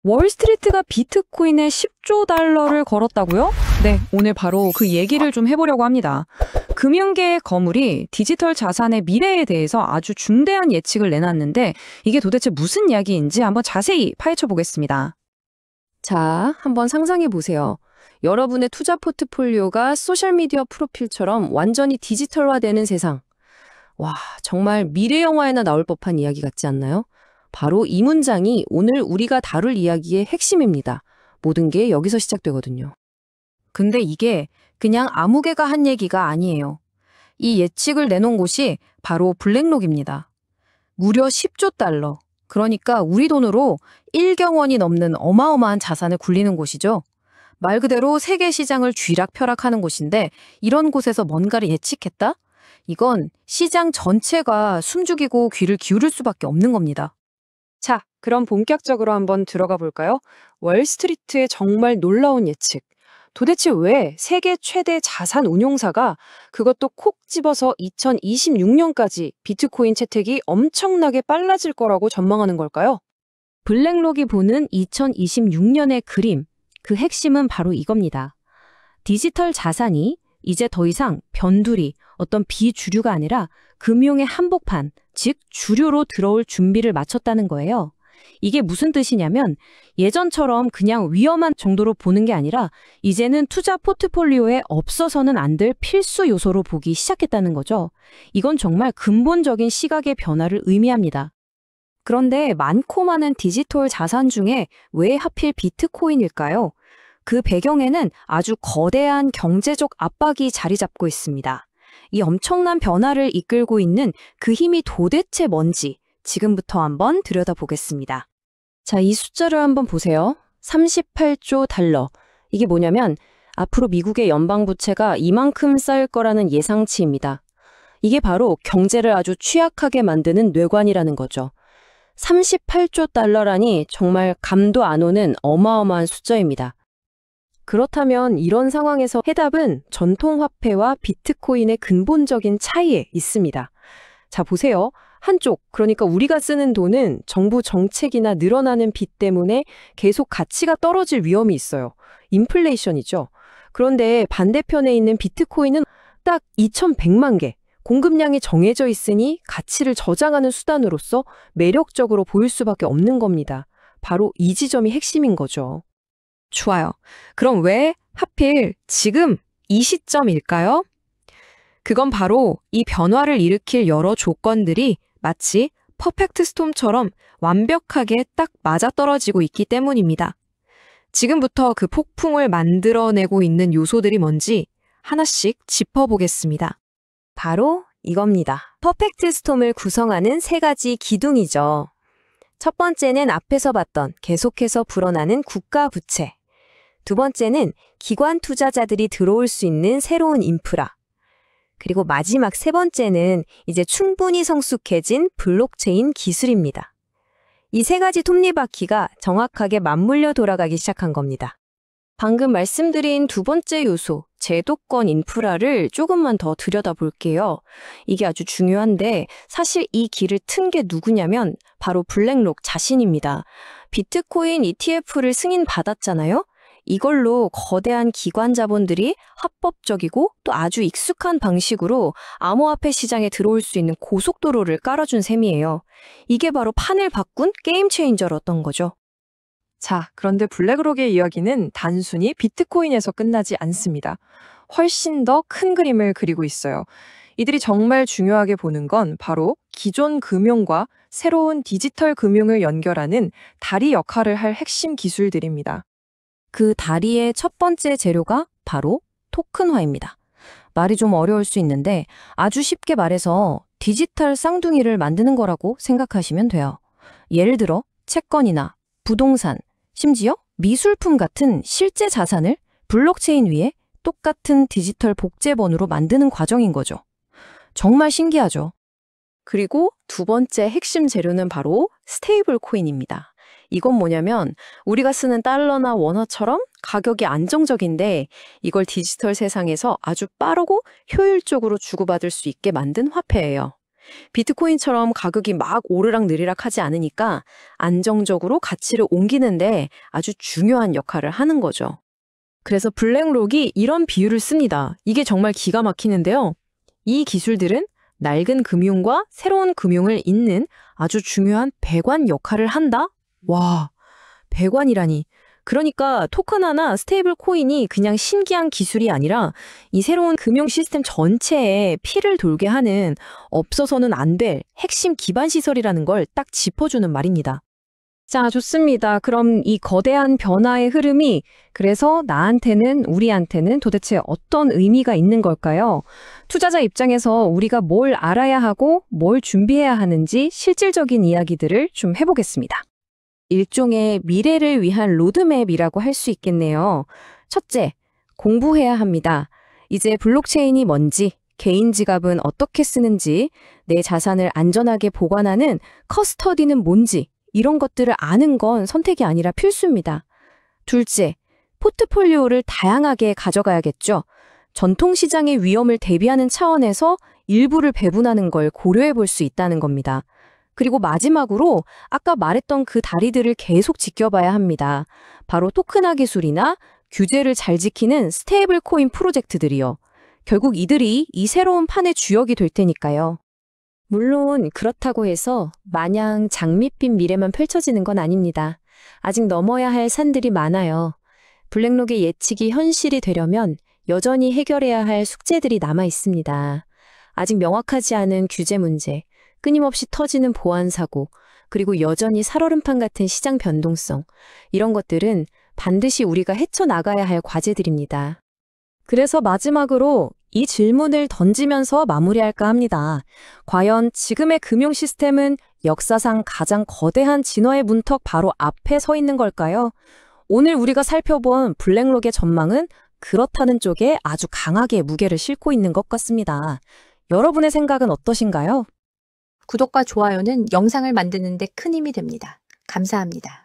월스트리트가 비트코인에 10조 달러를 걸었다고요? 네, 오늘 바로 그 얘기를 좀 해보려고 합니다. 금융계의 거물이 디지털 자산의 미래에 대해서 아주 중대한 예측을 내놨는데 이게 도대체 무슨 이야기인지 한번 자세히 파헤쳐 보겠습니다. 자, 한번 상상해 보세요. 여러분의 투자 포트폴리오가 소셜미디어 프로필처럼 완전히 디지털화되는 세상. 와, 정말 미래 영화에나 나올 법한 이야기 같지 않나요? 바로 이 문장이 오늘 우리가 다룰 이야기의 핵심입니다. 모든 게 여기서 시작되거든요. 근데 이게 그냥 아무개가 한 얘기가 아니에요. 이 예측을 내놓은 곳이 바로 블랙록입니다. 무려 10조 달러. 그러니까 우리 돈으로 1경원이 넘는 어마어마한 자산을 굴리는 곳이죠. 말 그대로 세계 시장을 쥐락펴락하는 곳인데 이런 곳에서 뭔가를 예측했다? 이건 시장 전체가 숨죽이고 귀를 기울일 수밖에 없는 겁니다. 자, 그럼 본격적으로 한번 들어가 볼까요? 월스트리트의 정말 놀라운 예측. 도대체 왜 세계 최대 자산 운용사가 그것도 콕 집어서 2026년까지 비트코인 채택이 엄청나게 빨라질 거라고 전망하는 걸까요? 블랙록이 보는 2026년의 그림, 그 핵심은 바로 이겁니다. 디지털 자산이 이제 더 이상 변두리, 어떤 비주류가 아니라 금융의 한복판, 즉 주류로 들어올 준비를 마쳤다는 거예요. 이게 무슨 뜻이냐면 예전처럼 그냥 위험한 정도로 보는 게 아니라 이제는 투자 포트폴리오에 없어서는 안 될 필수 요소로 보기 시작했다는 거죠. 이건 정말 근본적인 시각의 변화를 의미합니다. 그런데 많고 많은 디지털 자산 중에 왜 하필 비트코인일까요? 그 배경에는 아주 거대한 경제적 압박이 자리 잡고 있습니다. 이 엄청난 변화를 이끌고 있는 그 힘이 도대체 뭔지 지금부터 한번 들여다보겠습니다. 자, 이 숫자를 한번 보세요. 38조 달러. 이게 뭐냐면 앞으로 미국의 연방부채가 이만큼 쌓일 거라는 예상치입니다. 이게 바로 경제를 아주 취약하게 만드는 뇌관이라는 거죠. 38조 달러라니 정말 감도 안 오는 어마어마한 숫자입니다. 그렇다면 이런 상황에서 해답은 전통화폐와 비트코인의 근본적인 차이에 있습니다. 자, 보세요. 한쪽, 그러니까 우리가 쓰는 돈은 정부 정책이나 늘어나는 빚 때문에 계속 가치가 떨어질 위험이 있어요. 인플레이션이죠. 그런데 반대편에 있는 비트코인은 딱 2100만 개, 공급량이 정해져 있으니 가치를 저장하는 수단으로서 매력적으로 보일 수밖에 없는 겁니다. 바로 이 지점이 핵심인 거죠. 좋아요. 그럼 왜 하필 지금 이 시점일까요? 그건 바로 이 변화를 일으킬 여러 조건들이 마치 퍼펙트 스톰처럼 완벽하게 딱 맞아떨어지고 있기 때문입니다. 지금부터 그 폭풍을 만들어내고 있는 요소들이 뭔지 하나씩 짚어보겠습니다. 바로 이겁니다. 퍼펙트 스톰을 구성하는 세 가지 기둥이죠. 첫 번째는 앞에서 봤던 계속해서 불어나는 국가 부채. 두 번째는 기관 투자자들이 들어올 수 있는 새로운 인프라. 그리고 마지막 세 번째는 이제 충분히 성숙해진 블록체인 기술입니다. 이 세 가지 톱니바퀴가 정확하게 맞물려 돌아가기 시작한 겁니다. 방금 말씀드린 두 번째 요소, 제도권 인프라를 조금만 더 들여다볼게요. 이게 아주 중요한데 사실 이 길을 튼 게 누구냐면 바로 블랙록 자신입니다. 비트코인 ETF를 승인받았잖아요. 이걸로 거대한 기관 자본들이 합법적이고 또 아주 익숙한 방식으로 암호화폐 시장에 들어올 수 있는 고속도로를 깔아준 셈이에요. 이게 바로 판을 바꾼 게임 체인저였던 거죠. 자, 그런데 블랙록의 이야기는 단순히 비트코인에서 끝나지 않습니다. 훨씬 더 큰 그림을 그리고 있어요. 이들이 정말 중요하게 보는 건 바로 기존 금융과 새로운 디지털 금융을 연결하는 다리 역할을 할 핵심 기술들입니다. 그 다리의 첫 번째 재료가 바로 토큰화입니다. 말이 좀 어려울 수 있는데 아주 쉽게 말해서 디지털 쌍둥이를 만드는 거라고 생각하시면 돼요. 예를 들어 채권이나 부동산, 심지어 미술품 같은 실제 자산을 블록체인 위에 똑같은 디지털 복제본으로 만드는 과정인 거죠. 정말 신기하죠? 그리고 두 번째 핵심 재료는 바로 스테이블 코인입니다. 이건 뭐냐면 우리가 쓰는 달러나 원화처럼 가격이 안정적인데 이걸 디지털 세상에서 아주 빠르고 효율적으로 주고받을 수 있게 만든 화폐예요. 비트코인처럼 가격이 막 오르락내리락 하지 않으니까 안정적으로 가치를 옮기는데 아주 중요한 역할을 하는 거죠. 그래서 블랙록이 이런 비유를 씁니다. 이게 정말 기가 막히는데요. 이 기술들은 낡은 금융과 새로운 금융을 잇는 아주 중요한 배관 역할을 한다? 와, 배관이라니. 그러니까 토큰 하나 스테이블 코인이 그냥 신기한 기술이 아니라 이 새로운 금융 시스템 전체에 피를 돌게 하는 없어서는 안 될 핵심 기반 시설이라는 걸 딱 짚어주는 말입니다. 자, 좋습니다. 그럼 이 거대한 변화의 흐름이 그래서 나한테는, 우리한테는 도대체 어떤 의미가 있는 걸까요? 투자자 입장에서 우리가 뭘 알아야 하고 뭘 준비해야 하는지 실질적인 이야기들을 좀 해보겠습니다. 일종의 미래를 위한 로드맵이라고 할 수 있겠네요. 첫째, 공부해야 합니다. 이제 블록체인이 뭔지, 개인 지갑은 어떻게 쓰는지, 내 자산을 안전하게 보관하는 커스터디는 뭔지, 이런 것들을 아는 건 선택이 아니라 필수입니다. 둘째, 포트폴리오를 다양하게 가져가야겠죠. 전통시장의 위험을 대비하는 차원에서 일부를 배분하는 걸 고려해 볼 수 있다는 겁니다. 그리고 마지막으로 아까 말했던 그 다리들을 계속 지켜봐야 합니다. 바로 토큰화 기술이나 규제를 잘 지키는 스테이블 코인 프로젝트들이요. 결국 이들이 이 새로운 판의 주역이 될 테니까요. 물론 그렇다고 해서 마냥 장밋빛 미래만 펼쳐지는 건 아닙니다. 아직 넘어야 할 산들이 많아요. 블랙록의 예측이 현실이 되려면 여전히 해결해야 할 숙제들이 남아 있습니다. 아직 명확하지 않은 규제 문제, 끊임없이 터지는 보안 사고, 그리고 여전히 살얼음판 같은 시장 변동성, 이런 것들은 반드시 우리가 헤쳐나가야 할 과제들입니다. 그래서 마지막으로 이 질문을 던지면서 마무리할까 합니다. 과연 지금의 금융 시스템은 역사상 가장 거대한 진화의 문턱 바로 앞에 서 있는 걸까요? 오늘 우리가 살펴본 블랙록의 전망은 그렇다는 쪽에 아주 강하게 무게를 싣고 있는 것 같습니다. 여러분의 생각은 어떠신가요? 구독과 좋아요는 영상을 만드는 데 큰 힘이 됩니다. 감사합니다.